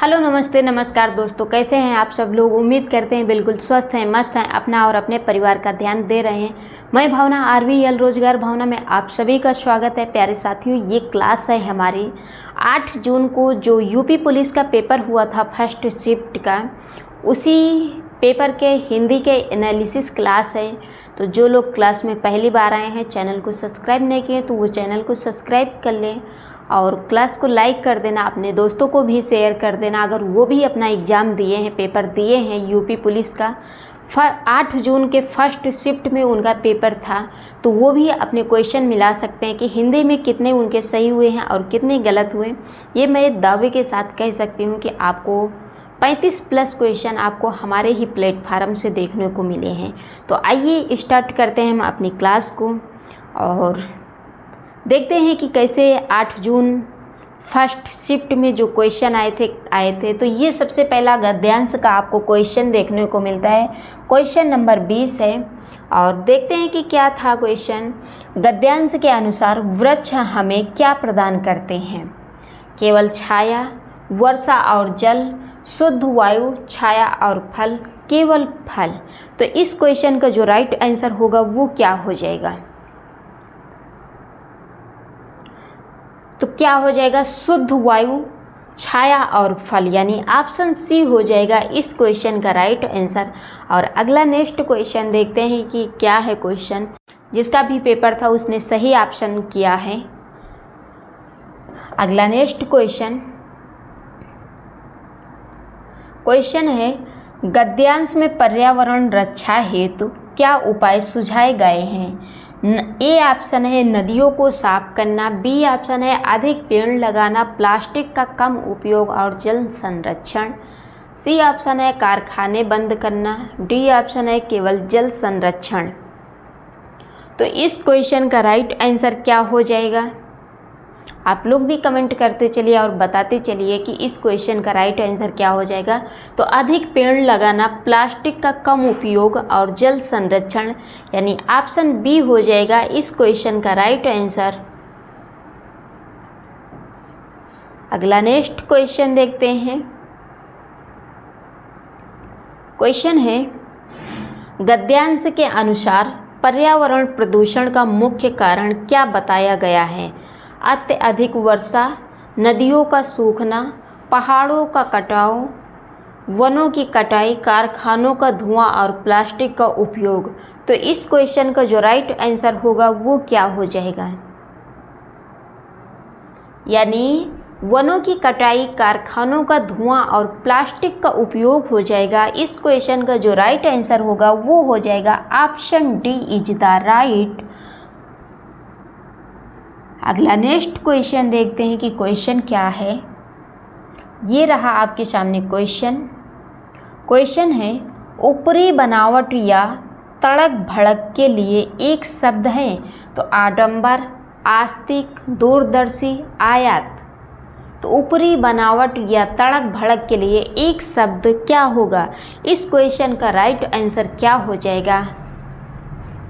Hello नमस्ते नमस्कार दोस्तों, कैसे हैं आप सब लोग। उम्मीद करते हैं बिल्कुल स्वस्थ हैं, मस्त हैं, अपना और अपने परिवार का ध्यान दे रहे हैं। मैं भावना RVL रोजगार भावना में आप सभी का स्वागत है। प्यारे साथियों, ये क्लास है हमारी 8 जून को जो यूपी पुलिस का पेपर हुआ था फर्स्ट शिफ्ट का, उसी पेपर के हिंदी के एनालिसिस क्लास है। तो जो लोग क्लास में पहली बार आए हैं, चैनल को सब्सक्राइब नहीं किए तो वो चैनल को सब्सक्राइब कर लें और क्लास को लाइक कर देना, अपने दोस्तों को भी शेयर कर देना अगर वो भी अपना एग्ज़ाम दिए हैं, पेपर दिए हैं यूपी पुलिस का। 8 जून के फर्स्ट शिफ्ट में उनका पेपर था, तो वो भी अपने क्वेश्चन मिला सकते हैं कि हिंदी में कितने उनके सही हुए हैं और कितने गलत हुए। ये मैं दावे के साथ कह सकती हूँ कि आपको 35+ क्वेश्चन आपको हमारे ही प्लेटफार्म से देखने को मिले हैं। तो आइए स्टार्ट करते हैं हम अपनी क्लास को और देखते हैं कि कैसे 8 जून फर्स्ट शिफ्ट में जो क्वेश्चन आए थे। तो ये सबसे पहला गद्यांश का आपको क्वेश्चन देखने को मिलता है। क्वेश्चन नंबर 20 है और देखते हैं कि क्या था क्वेश्चन। गद्यांश के अनुसार वृक्ष हमें क्या प्रदान करते हैं? केवल छाया, वर्षा और जल, शुद्ध वायु, छाया और फल, केवल फल। तो इस क्वेश्चन का जो राइट आंसर होगा वो क्या हो जाएगा? तो क्या हो जाएगा? शुद्ध वायु, छाया और फल, यानी ऑप्शन सी हो जाएगा इस क्वेश्चन का राइट आंसर। और अगला नेक्स्ट क्वेश्चन देखते हैं कि क्या है क्वेश्चन। जिसका भी पेपर था उसने सही ऑप्शन किया है। अगला नेक्स्ट क्वेश्चन है, गद्यांश में पर्यावरण रक्षा हेतु क्या उपाय सुझाए गए हैं? ए ऑप्शन है नदियों को साफ करना, बी ऑप्शन है अधिक पेड़ लगाना, प्लास्टिक का कम उपयोग और जल संरक्षण, सी ऑप्शन है कारखाने बंद करना, डी ऑप्शन है केवल जल संरक्षण। तो इस क्वेश्चन का राइट आंसर क्या हो जाएगा? आप लोग भी कमेंट करते चलिए और बताते चलिए कि इस क्वेश्चन का राइट आंसर क्या हो जाएगा। तो अधिक पेड़ लगाना, प्लास्टिक का कम उपयोग और जल संरक्षण, यानी ऑप्शन बी हो जाएगा इस क्वेश्चन का राइट आंसर। अगला नेक्स्ट क्वेश्चन देखते हैं। क्वेश्चन है, गद्यांश के अनुसार पर्यावरण प्रदूषण का मुख्य कारण क्या बताया गया है? अत्यधिक वर्षा, नदियों का सूखना, पहाड़ों का कटाव, वनों की कटाई, कारखानों का धुआं और प्लास्टिक का उपयोग। तो इस क्वेश्चन का जो राइट आंसर होगा वो क्या हो जाएगा? यानी वनों की कटाई, कारखानों का धुआं और प्लास्टिक का उपयोग हो जाएगा। इस क्वेश्चन का जो राइट आंसर होगा वो हो जाएगा option D is the right. अगला नेक्स्ट क्वेश्चन देखते हैं कि क्वेश्चन क्या है। ये रहा आपके सामने क्वेश्चन है, ऊपरी बनावट या तड़क भड़क के लिए एक शब्द है। तो आडंबर, आस्तिक, दूरदर्शी, आयात। तो ऊपरी बनावट या तड़क भड़क के लिए एक शब्द क्या होगा? इस क्वेश्चन का राइट आंसर क्या हो जाएगा?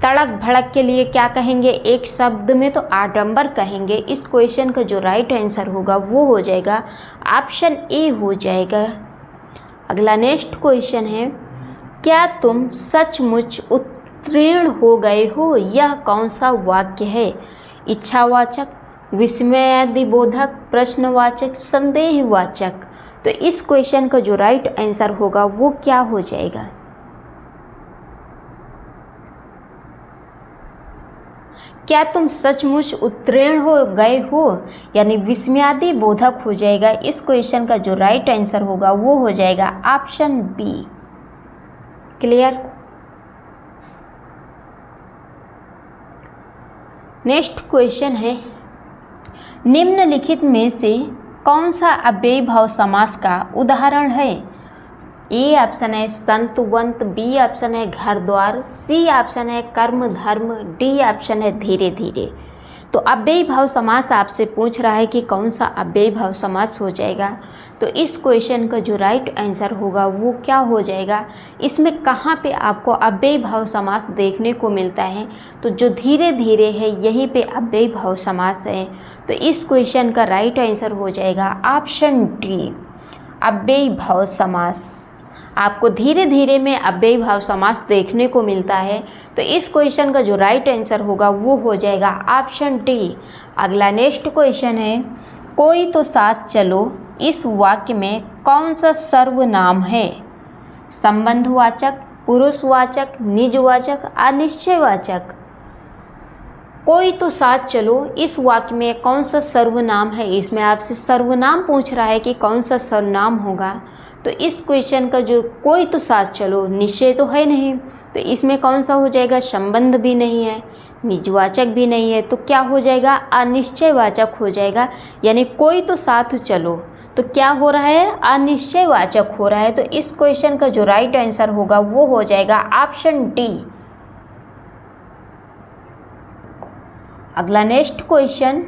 तड़क भड़क के लिए क्या कहेंगे एक शब्द में? तो आडंबर कहेंगे। इस क्वेश्चन का जो राइट आंसर होगा वो हो जाएगा ऑप्शन ए हो जाएगा। अगला नेक्स्ट क्वेश्चन है, क्या तुम सचमुच उत्तीर्ण हो गए हो? यह कौन सा वाक्य है? इच्छावाचक, विस्मयादिबोधक, प्रश्नवाचक, संदेहवाचक। तो इस क्वेश्चन का जो राइट आंसर होगा वो क्या हो जाएगा? क्या तुम सचमुच उत्तीर्ण हो गए हो, यानी विस्मयादि बोधक हो जाएगा। इस क्वेश्चन का जो राइट आंसर होगा वो हो जाएगा option B. Clear? Next question है, निम्नलिखित में से कौन सा अव्ययीभाव समास का उदाहरण है? ए ऑप्शन है संतवंत, बी ऑप्शन है घर द्वार, सी ऑप्शन है कर्म धर्म, डी ऑप्शन है धीरे धीरे। तो अव्ययीभाव समास आपसे पूछ रहा है कि कौन सा अव्ययीभाव समास हो जाएगा। तो इस क्वेश्चन का जो राइट आंसर होगा वो क्या हो जाएगा? इसमें कहाँ पे आपको अव्ययीभाव समास देखने को मिलता है? तो जो धीरे धीरे है यहीं पे अव्ययीभाव समास है। तो इस क्वेश्चन का राइट आंसर हो जाएगा ऑप्शन डी। अव्ययी भाव समास। आपको धीरे धीरे में अव्ययी भाव समास देखने को मिलता है। तो इस क्वेश्चन का जो राइट आंसर होगा वो हो जाएगा ऑप्शन डी। अगला नेक्स्ट क्वेश्चन है, कोई तो साथ चलो इस वाक्य में कौन सा सर्वनाम है? संबंधवाचक, पुरुषवाचक, निजवाचक, अनिश्चयवाचक। कोई तो साथ चलो इस वाक्य में कौन सा सर्वनाम है? इसमें आपसे सर्वनाम पूछ रहा है कि कौन सा सर्वनाम होगा। तो इस क्वेश्चन का जो कोई तो साथ चलो, निश्चय तो है नहीं, तो इसमें कौन सा हो जाएगा? संबंध भी नहीं है, निजवाचक भी नहीं है, तो क्या हो जाएगा? अनिश्चयवाचक हो जाएगा। यानी कोई तो साथ चलो तो क्या हो रहा है? अनिश्चयवाचक हो रहा है। तो इस क्वेश्चन का जो राइट आंसर होगा वो हो जाएगा ऑप्शन डी। अगला नेक्स्ट क्वेश्चन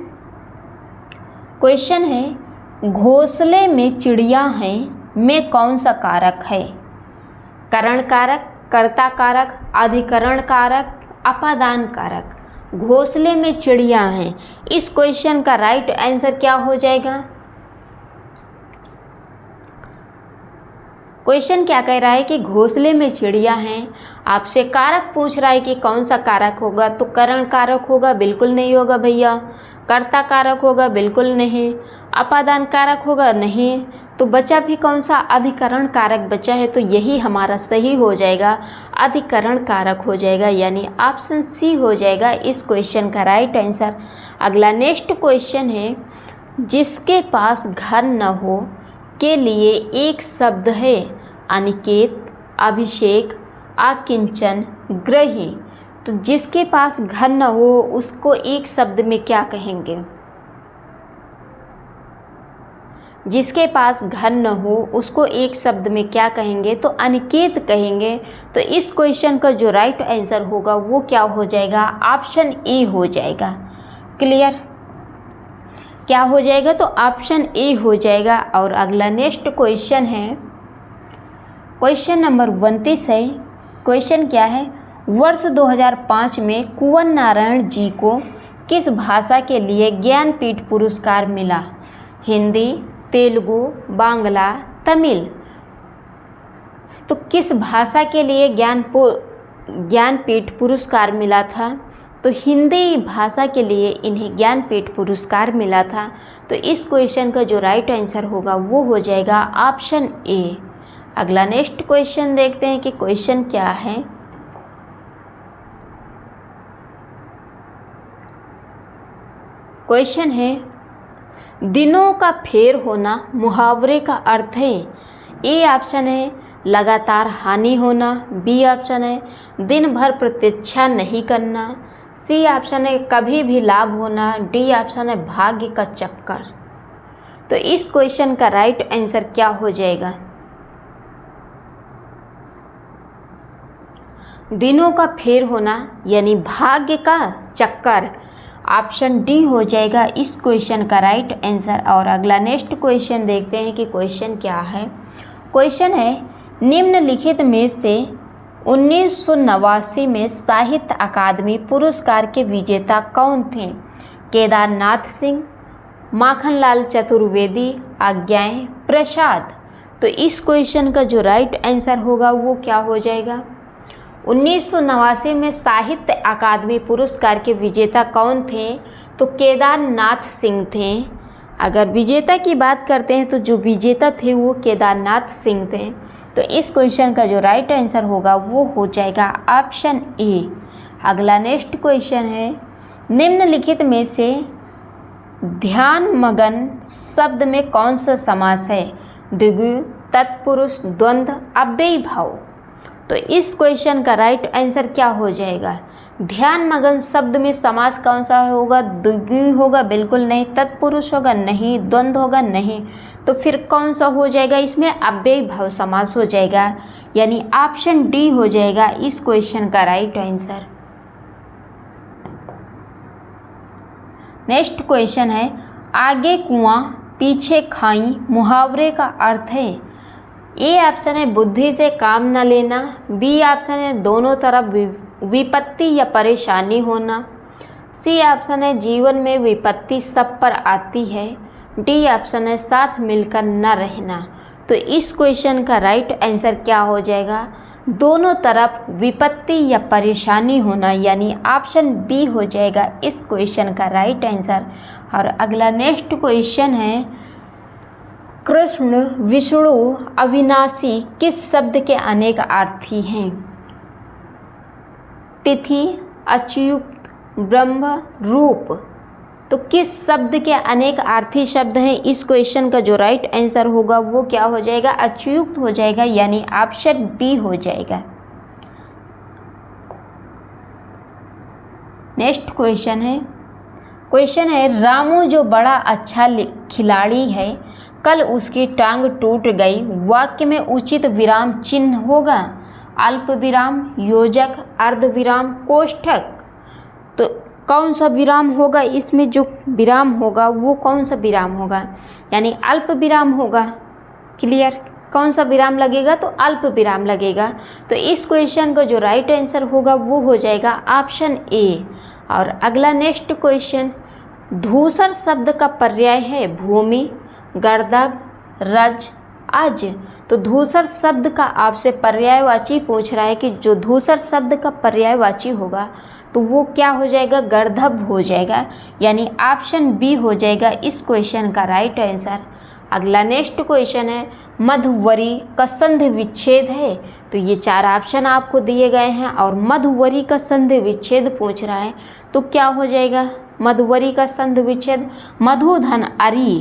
है, घोंसले में चिड़िया हैं में कौन सा कारक है? करण कारक, कर्ता कारक, अधिकरण कारक, अपादान कारक। घोंसले में चिड़िया हैं, इस क्वेश्चन का राइट आंसर क्या हो जाएगा? क्वेश्चन क्या कह रहा है कि घोंसले में चिड़िया हैं, आपसे कारक पूछ रहा है कि कौन सा कारक होगा। तो करण कारक होगा? बिल्कुल नहीं होगा भैया। कर्ता कारक होगा? बिल्कुल नहीं। अपादान कारक होगा? नहीं। तो बचा भी कौन सा? अधिकरण कारक बचा है। तो यही हमारा सही हो जाएगा, अधिकरण कारक हो जाएगा, यानी ऑप्शन सी हो जाएगा इस क्वेश्चन का राइट आंसर। अगला नेक्स्ट क्वेश्चन है, जिसके पास घर न हो के लिए एक शब्द है? अनिकेत, अभिषेक, आकिंचन, ग्रही। तो जिसके पास घर न हो उसको एक शब्द में क्या कहेंगे? जिसके पास घर न हो उसको एक शब्द में क्या कहेंगे? तो अनिकेत कहेंगे। तो इस क्वेश्चन का जो राइट आंसर होगा वो क्या हो जाएगा? ऑप्शन ए हो जाएगा। क्लियर? क्या हो जाएगा? तो ऑप्शन ए हो जाएगा। और अगला नेक्स्ट क्वेश्चन है, क्वेश्चन नंबर 29 है। क्वेश्चन क्या है? वर्ष 2005 में कुंवर नारायण जी को किस भाषा के लिए ज्ञानपीठ पुरस्कार मिला? हिंदी, तेलुगु, बांग्ला, तमिल। तो किस भाषा के लिए ज्ञानपीठ पुरस्कार मिला था? तो हिंदी भाषा के लिए इन्हें ज्ञानपीठ पुरस्कार मिला था। तो इस क्वेश्चन का जो राइट आंसर होगा वो हो जाएगा ऑप्शन ए। अगला नेक्स्ट क्वेश्चन देखते हैं कि क्वेश्चन क्या है। क्वेश्चन है, दिनों का फेर होना मुहावरे का अर्थ है? ए ऑप्शन है लगातार हानि होना, बी ऑप्शन है दिन भर प्रतीक्षा नहीं करना, सी ऑप्शन है कभी भी लाभ होना, डी ऑप्शन है भाग्य का चक्कर। तो इस क्वेश्चन का राइट आंसर क्या हो जाएगा? दिनों का फेर होना यानी भाग्य का चक्कर, ऑप्शन डी हो जाएगा इस क्वेश्चन का राइट आंसर। और अगला नेक्स्ट क्वेश्चन देखते हैं कि क्वेश्चन क्या है। क्वेश्चन है, निम्नलिखित में से 1989 में साहित्य अकादमी पुरस्कार के विजेता कौन थे? केदारनाथ सिंह, माखनलाल चतुर्वेदी, आज्ञाएं प्रसाद। तो इस क्वेश्चन का जो राइट आंसर होगा वो क्या हो जाएगा? 1989 में साहित्य अकादमी पुरस्कार के विजेता कौन थे? तो केदारनाथ सिंह थे। अगर विजेता की बात करते हैं तो जो विजेता थे वो केदारनाथ सिंह थे। तो इस क्वेश्चन का जो राइट आंसर होगा वो हो जाएगा ऑप्शन ए। अगला नेक्स्ट क्वेश्चन है, निम्नलिखित में से ध्यान मगन शब्द में कौन सा समास है? द्विगु, तत्पुरुष, द्वंद्व, अव्ययी भाव। तो इस क्वेश्चन का राइट आंसर क्या हो जाएगा? ध्यान मगन शब्द में समास कौन सा होगा? द्विगु होगा? बिल्कुल नहीं। तत्पुरुष होगा? नहीं। द्वंद्व होगा? नहीं। तो फिर कौन सा हो जाएगा? इसमें अव्ययी भाव समास हो जाएगा, यानी ऑप्शन डी हो जाएगा इस क्वेश्चन का राइट आंसर। नेक्स्ट क्वेश्चन है, आगे कुआं पीछे खाई मुहावरे का अर्थ है? ए ऑप्शन है बुद्धि से काम न लेना, बी ऑप्शन है दोनों तरफ विपत्ति या परेशानी होना, सी ऑप्शन है जीवन में विपत्ति सब पर आती है, डी ऑप्शन है साथ मिलकर न रहना। तो इस क्वेश्चन का राइट आंसर क्या हो जाएगा? दोनों तरफ विपत्ति या परेशानी होना, यानी ऑप्शन बी हो जाएगा इस क्वेश्चन का राइट आंसर। और अगला नेक्स्ट क्वेश्चन है, कृष्ण, विष्णु, अविनाशी किस शब्द के अनेक अर्थी हैं? तिथि, अच्युत, ब्रह्म, रूप। तो किस शब्द के अनेक अर्थी शब्द हैं? इस क्वेश्चन का जो राइट आंसर होगा वो क्या हो जाएगा? अच्युत हो जाएगा, यानी ऑप्शन बी हो जाएगा। नेक्स्ट क्वेश्चन है रामू जो बड़ा अच्छा खिलाड़ी है, कल उसकी टांग टूट गई, वाक्य में उचित विराम चिन्ह होगा? अल्प विराम, योजक, अर्ध विराम, कोष्ठक। तो कौन सा विराम होगा? इसमें जो विराम होगा वो कौन सा विराम होगा? यानी अल्प विराम होगा। क्लियर? कौन सा विराम लगेगा? तो अल्प विराम लगेगा। तो इस क्वेश्चन का जो राइट आंसर होगा वो हो जाएगा ऑप्शन ए। और अगला नेक्स्ट क्वेश्चन, धूसर शब्द का पर्याय है भूमि, गर्दभ, रज, अज। तो धूसर शब्द का आपसे पर्यायवाची पूछ रहा है कि जो धूसर शब्द का पर्यायवाची होगा तो वो क्या हो जाएगा? गर्दभ हो जाएगा, यानी ऑप्शन बी हो जाएगा इस क्वेश्चन का राइट आंसर। अगला नेक्स्ट क्वेश्चन है, मधुवरी का संधि विच्छेद है। तो ये चार ऑप्शन आपको दिए गए हैं और मधुवरी का संधि विच्छेद पूछ रहा है, तो क्या हो जाएगा? मधुवरी का संधि विच्छेद मधुधन अरी।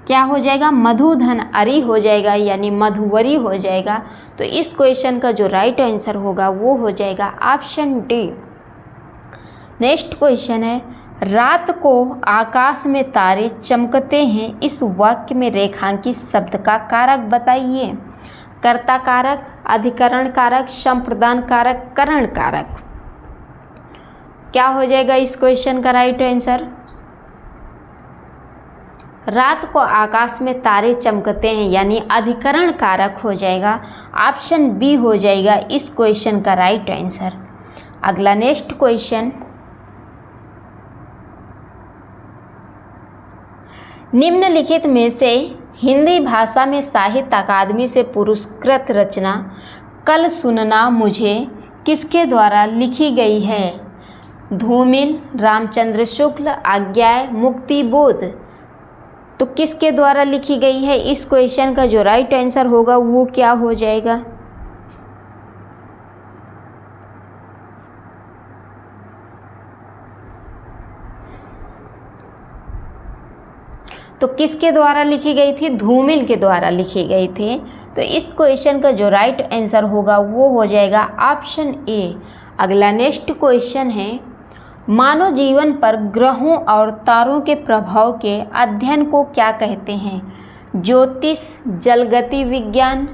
क्या हो जाएगा? मधुधन अरी हो जाएगा, यानी मधुवरी हो जाएगा। तो इस क्वेश्चन का जो राइट आंसर होगा वो हो जाएगा ऑप्शन डी। नेक्स्ट क्वेश्चन है, रात को आकाश में तारे चमकते हैं, इस वाक्य में रेखांकित शब्द का कारक बताइए? कर्ता कारक, अधिकरण कारक, संप्रदान कारक, करण कारक। क्या हो जाएगा इस क्वेश्चन का राइट आंसर? रात को आकाश में तारे चमकते हैं, यानी अधिकरण कारक हो जाएगा, ऑप्शन बी हो जाएगा इस क्वेश्चन का राइट आंसर। अगला नेक्स्ट क्वेश्चन, निम्नलिखित में से हिंदी भाषा में साहित्य अकादमी से पुरस्कृत रचना कल सुनना मुझे किसके द्वारा लिखी गई है? धूमिल, रामचंद्र शुक्ल, आज्ञाय, मुक्तिबोध। तो किसके द्वारा लिखी गई है? इस क्वेश्चन का जो राइट आंसर होगा वो क्या हो जाएगा? तो किसके द्वारा लिखी गई थी? धूमिल के द्वारा लिखी गई थी। तो इस क्वेश्चन का जो राइट आंसर होगा वो हो जाएगा ऑप्शन ए। अगला नेक्स्ट क्वेश्चन है, मानव जीवन पर ग्रहों और तारों के प्रभाव के अध्ययन को क्या कहते हैं? ज्योतिष, जलगति विज्ञान,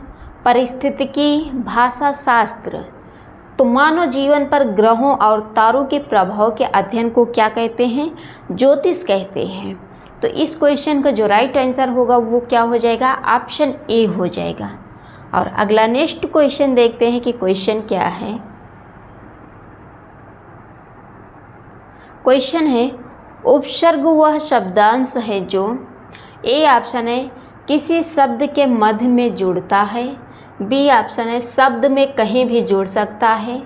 पारिस्थितिकी, भाषा शास्त्र। तो मानव जीवन पर ग्रहों और तारों के प्रभाव के अध्ययन को क्या कहते हैं? ज्योतिष कहते हैं। तो इस क्वेश्चन का जो राइट आंसर होगा वो क्या हो जाएगा? ऑप्शन ए हो जाएगा। और अगला नेक्स्ट क्वेश्चन देखते हैं कि क्वेश्चन क्या है। क्वेश्चन है, उपसर्ग वह शब्दांश है जो ए ऑप्शन है किसी शब्द के मध्य में जुड़ता है, बी ऑप्शन है शब्द में कहीं भी जुड़ सकता है,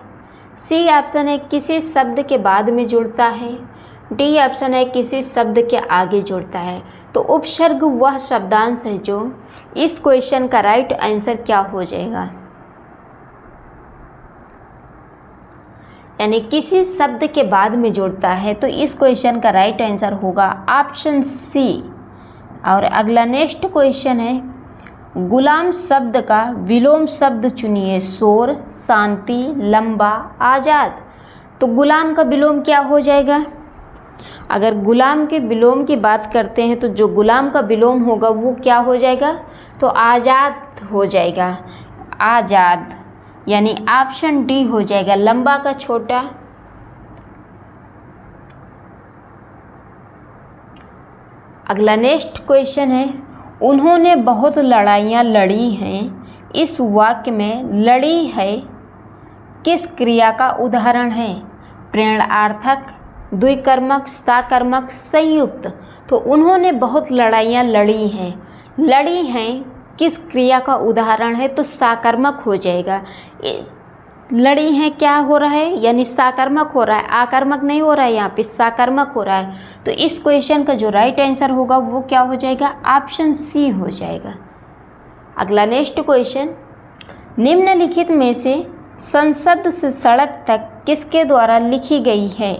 सी ऑप्शन है किसी शब्द के बाद में जुड़ता है, डी ऑप्शन है किसी शब्द के आगे जुड़ता है। तो उपसर्ग वह शब्दांश है जो, इस क्वेश्चन का राइट आंसर क्या हो जाएगा? यानी किसी शब्द के बाद में जुड़ता है, तो इस क्वेश्चन का राइट आंसर होगा ऑप्शन सी। और अगला नेक्स्ट क्वेश्चन है, गुलाम शब्द का विलोम शब्द चुनिए, शोर, शांति, लंबा, आज़ाद। तो गुलाम का विलोम क्या हो जाएगा? अगर गुलाम के विलोम की बात करते हैं तो जो गुलाम का विलोम होगा वो क्या हो जाएगा? तो आज़ाद हो जाएगा, आज़ाद, यानी ऑप्शन डी हो जाएगा, लंबा का छोटा। अगला नेक्स्ट क्वेश्चन है, उन्होंने बहुत लड़ाइयाँ लड़ी हैं, इस वाक्य में लड़ी है किस क्रिया का उदाहरण है? प्रेरणार्थक, द्विकर्मक, साकर्मक, संयुक्त। तो उन्होंने बहुत लड़ाइयाँ लड़ी हैं, लड़ी हैं किस क्रिया का उदाहरण है, तो साकर्मक हो जाएगा। लड़ी हैं, क्या हो रहा है, यानी साकर्मक हो रहा है, आकर्मक नहीं हो रहा है, यहाँ पे साकर्मक हो रहा है। तो इस क्वेश्चन का जो राइट आंसर होगा वो क्या हो जाएगा, ऑप्शन सी हो जाएगा। अगला नेक्स्ट क्वेश्चन, निम्नलिखित में से संसद से सड़क तक किसके द्वारा लिखी गई है।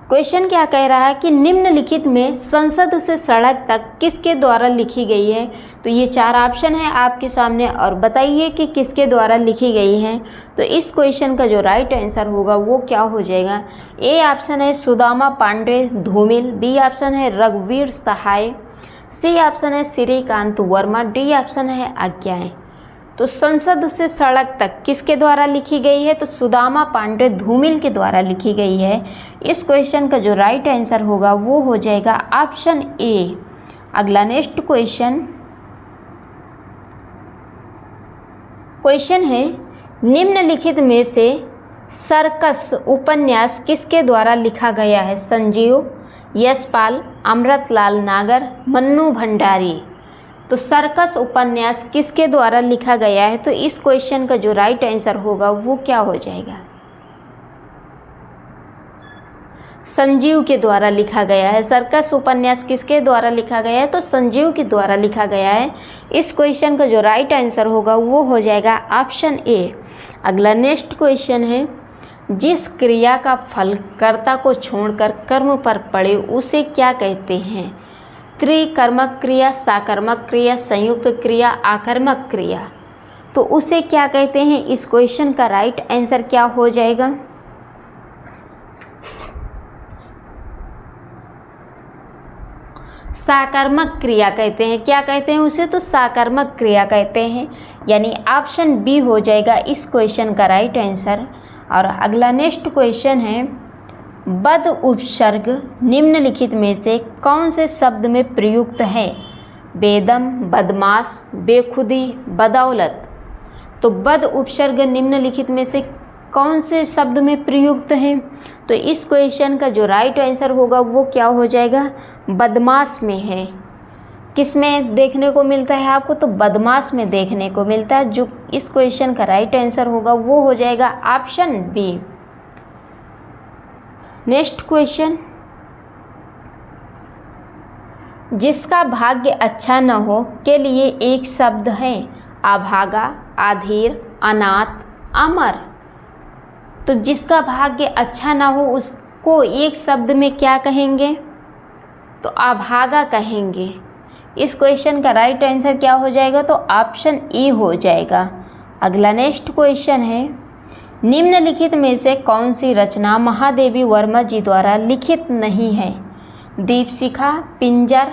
क्वेश्चन क्या कह रहा है कि निम्नलिखित में संसद से सड़क तक किसके द्वारा लिखी गई है। तो ये 4 ऑप्शन है आपके सामने और बताइए कि किसके द्वारा लिखी गई है। तो इस क्वेश्चन का जो राइट आंसर होगा वो क्या हो जाएगा। ए ऑप्शन है सुदामा पांडे धूमिल, बी ऑप्शन है रघुवीर सहाय, सी ऑप्शन है श्रीकांत वर्मा, डी ऑप्शन है आज्ञाएं। तो संसद से सड़क तक किसके द्वारा लिखी गई है, तो सुदामा पांडे धूमिल के द्वारा लिखी गई है। इस क्वेश्चन का जो राइट आंसर होगा वो हो जाएगा ऑप्शन ए। अगला नेक्स्ट क्वेश्चन है, निम्नलिखित में से सर्कस उपन्यास किसके द्वारा लिखा गया है। संजीव, यशपाल, अमृतलाल नागर, मन्नू भंडारी। तो सर्कस उपन्यास किसके द्वारा लिखा गया है। तो इस क्वेश्चन का जो राइट आंसर होगा वो क्या हो जाएगा, संजीव के द्वारा लिखा गया है। सर्कस उपन्यास किसके द्वारा लिखा गया है, तो संजीव के द्वारा लिखा गया है। इस क्वेश्चन का जो राइट आंसर होगा वो हो जाएगा ऑप्शन ए। अगला नेक्स्ट क्वेश्चन है, जिस क्रिया का फल कर्ता को छोड़कर कर्म पर पड़े उसे क्या कहते हैं। त्रिकर्मक क्रिया, साकर्मक क्रिया, संयुक्त क्रिया, आकर्मक क्रिया। तो उसे क्या कहते हैं। इस क्वेश्चन का राइट आंसर क्या हो जाएगा, साकर्मक क्रिया कहते हैं। क्या कहते हैं उसे, तो साकर्मक क्रिया कहते हैं, यानी ऑप्शन बी हो जाएगा इस क्वेश्चन का राइट आंसर। और अगला नेक्स्ट क्वेश्चन है, बद उपसर्ग निम्नलिखित में से कौन से शब्द में प्रयुक्त है। बेदम, बदमाश, बेखुदी, बदौलत। तो बद उपसर्ग निम्नलिखित में से कौन से शब्द में प्रयुक्त है। तो इस क्वेश्चन का जो राइट आंसर होगा वो क्या हो जाएगा, बदमाश में है। किस में देखने को मिलता है आपको, तो बदमाश में देखने को मिलता है। जो इस क्वेश्चन का राइट आंसर होगा वो हो जाएगा ऑप्शन बी। नेक्स्ट क्वेश्चन, जिसका भाग्य अच्छा न हो के लिए एक शब्द है। अभागा, अधीर, अनाथ, अमर। तो जिसका भाग्य अच्छा ना हो उसको एक शब्द में क्या कहेंगे, तो अभागा कहेंगे। इस क्वेश्चन का राइट आंसर क्या हो जाएगा, तो ऑप्शन ए हो जाएगा। अगला नेक्स्ट क्वेश्चन है, निम्नलिखित में से कौन सी रचना महादेवी वर्मा जी द्वारा लिखित नहीं है। दीपशिखा, पिंजर,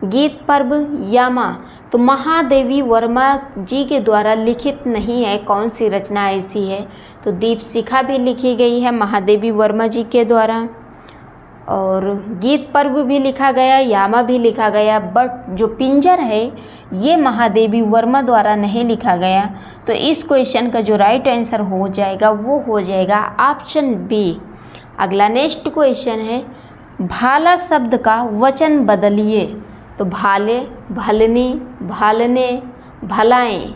गीत पर्व, यामा। तो महादेवी वर्मा जी के द्वारा लिखित नहीं है, कौन सी रचना ऐसी है। तो दीपशिखा भी लिखी गई है महादेवी वर्मा जी के द्वारा, और गीत पर्व भी लिखा गया, यामा भी लिखा गया, बट जो पिंजर है ये महादेवी वर्मा द्वारा नहीं लिखा गया। तो इस क्वेश्चन का जो राइट आंसर हो जाएगा वो हो जाएगा ऑप्शन बी। अगला नेक्स्ट क्वेश्चन है, भाला शब्द का वचन बदलिए। तो भाले, भलनी, भालने, भलाएं।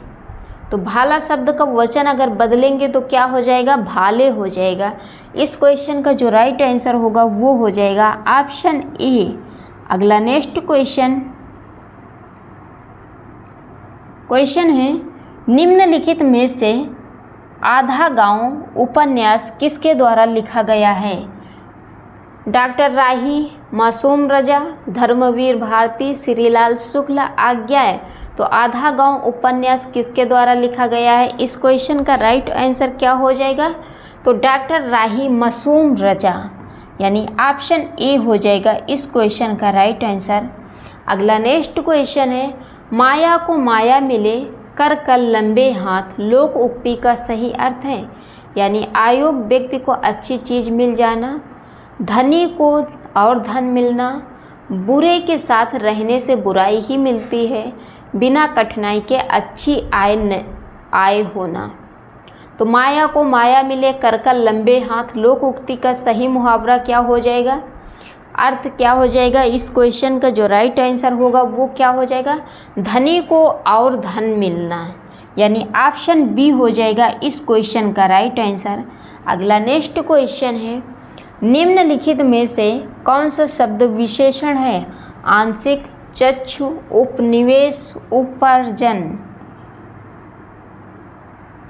तो भाला शब्द का वचन अगर बदलेंगे तो क्या हो जाएगा, भाले हो जाएगा। इस क्वेश्चन का जो राइट आंसर होगा वो हो जाएगा ऑप्शन ए। अगला नेक्स्ट क्वेश्चन है, निम्नलिखित में से आधा गांव उपन्यास किसके द्वारा लिखा गया है। डॉक्टर राही, मासूम रजा, धर्मवीर भारती, श्रीलाल शुक्ल, आज्ञाएं। तो आधा गांव उपन्यास किसके द्वारा लिखा गया है। इस क्वेश्चन का राइट आंसर क्या हो जाएगा, तो डॉक्टर राही, मासूम रजा, यानी ऑप्शन ए हो जाएगा इस क्वेश्चन का राइट आंसर। अगला नेक्स्ट क्वेश्चन है, माया को माया मिले कर कल लंबे हाथ लोक उक्ति का सही अर्थ है। यानी अयोग्य व्यक्ति को अच्छी चीज़ मिल जाना, धनी को और धन मिलना, बुरे के साथ रहने से बुराई ही मिलती है, बिना कठिनाई के अच्छी आय होना। तो माया को माया मिले कर कल लंबे हाथ लोक उक्ति का सही मुहावरा क्या हो जाएगा, अर्थ क्या हो जाएगा इस क्वेश्चन का जो राइट आंसर होगा वो क्या हो जाएगा, धनी को और धन मिलना, यानी ऑप्शन बी हो जाएगा इस क्वेश्चन का राइट आंसर। अगला नेक्स्ट क्वेश्चन है, निम्नलिखित में से कौन सा शब्द विशेषण है, आंशिक, चक्षु, उपनिवेश, उपार्जन।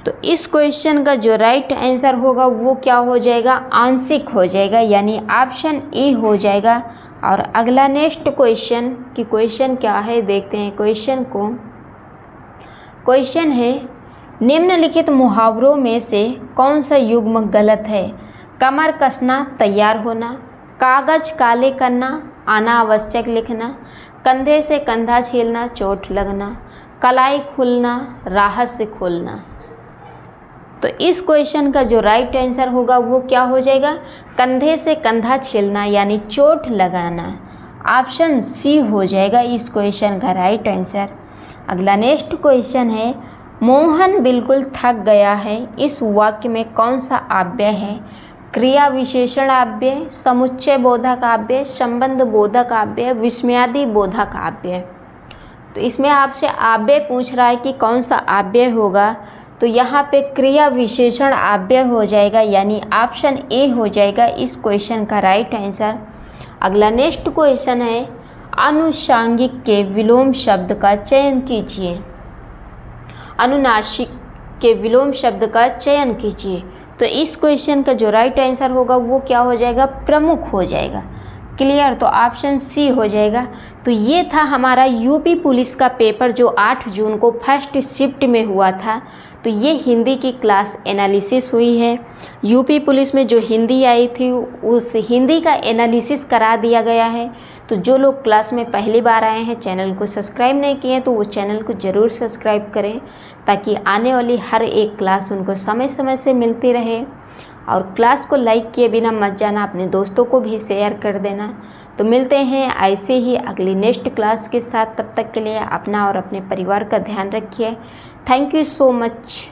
तो इस क्वेश्चन का जो राइट आंसर होगा वो क्या हो जाएगा, आंशिक हो जाएगा, यानी ऑप्शन ए हो जाएगा। और अगला नेक्स्ट क्वेश्चन कि क्वेश्चन क्या है देखते हैं क्वेश्चन को। क्वेश्चन है, निम्नलिखित मुहावरों में से कौन सा युग्म गलत है, कमर कसना, तैयार होना, कागज काले करना, अनावश्यक लिखना, कंधे से कंधा छेलना, चोट लगना, कलाई खुलना, राहत से खोलना। तो इस क्वेश्चन का जो राइट आंसर होगा वो क्या हो जाएगा, कंधे से कंधा छेलना यानी चोट लगाना। ऑप्शन सी हो जाएगा इस क्वेश्चन का राइट आंसर। अगला नेक्स्ट क्वेश्चन है, मोहन बिल्कुल थक गया है, इस वाक्य में कौन सा आव्यय है, क्रिया विशेषण आव्यय, समुच्चय बोधक आव्यय, संबंध बोधक आव्यय, विस्मयादि बोधक आव्यय। तो इसमें आपसे आव्यय पूछ रहा है कि कौन सा आव्यय होगा, तो यहाँ पे क्रिया विशेषण आव्यय हो जाएगा, यानी ऑप्शन ए हो जाएगा इस क्वेश्चन का राइट आंसर। अगला नेक्स्ट क्वेश्चन है, आनुषंगिक के विलोम शब्द का चयन कीजिए। अनुनासिक के विलोम शब्द का चयन कीजिए। तो इस क्वेश्चन का जो राइट आंसर होगा वो क्या हो जाएगा, प्रमुख हो जाएगा। क्लियर, तो ऑप्शन सी हो जाएगा। तो ये था हमारा यूपी पुलिस का पेपर जो 8 जून को फर्स्ट शिफ्ट में हुआ था। तो ये हिंदी की क्लास एनालिसिस हुई है। यूपी पुलिस में जो हिंदी आई थी उस हिंदी का एनालिसिस करा दिया गया है। तो जो लोग क्लास में पहली बार आए हैं, चैनल को सब्सक्राइब नहीं किए तो वो चैनल को ज़रूर सब्सक्राइब करें ताकि आने वाली हर एक क्लास उनको समय समय से मिलती रहे। और क्लास को लाइक किए बिना मत जाना, अपने दोस्तों को भी शेयर कर देना। तो मिलते हैं ऐसे ही अगली नेक्स्ट क्लास के साथ। तब तक के लिए अपना और अपने परिवार का ध्यान रखिए। Thank you so much.